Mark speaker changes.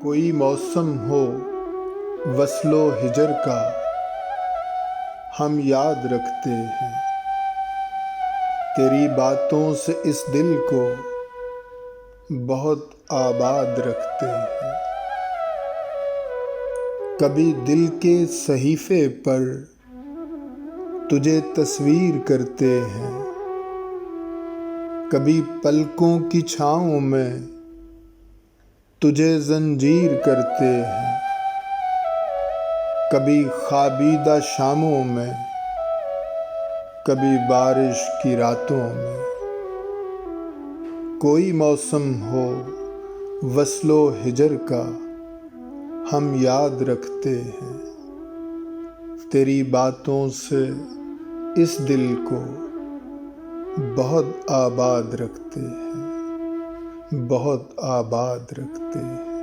Speaker 1: کوئی موسم ہو وصل و ہجر کا ہم یاد رکھتے ہیں، تیری باتوں سے اس دل کو بہت آباد رکھتے ہیں۔ کبھی دل کے صحیفے پر تجھے تصویر کرتے ہیں، کبھی پلکوں کی چھاؤں میں تجھے زنجیر کرتے ہیں، کبھی خوابیدہ شاموں میں، کبھی بارش کی راتوں میں۔ کوئی موسم ہو وصل و ہجر کا ہم یاد رکھتے ہیں، تیری باتوں سے اس دل کو بہت آباد رکھتے ہیں، بہت آباد رکھتے ہیں۔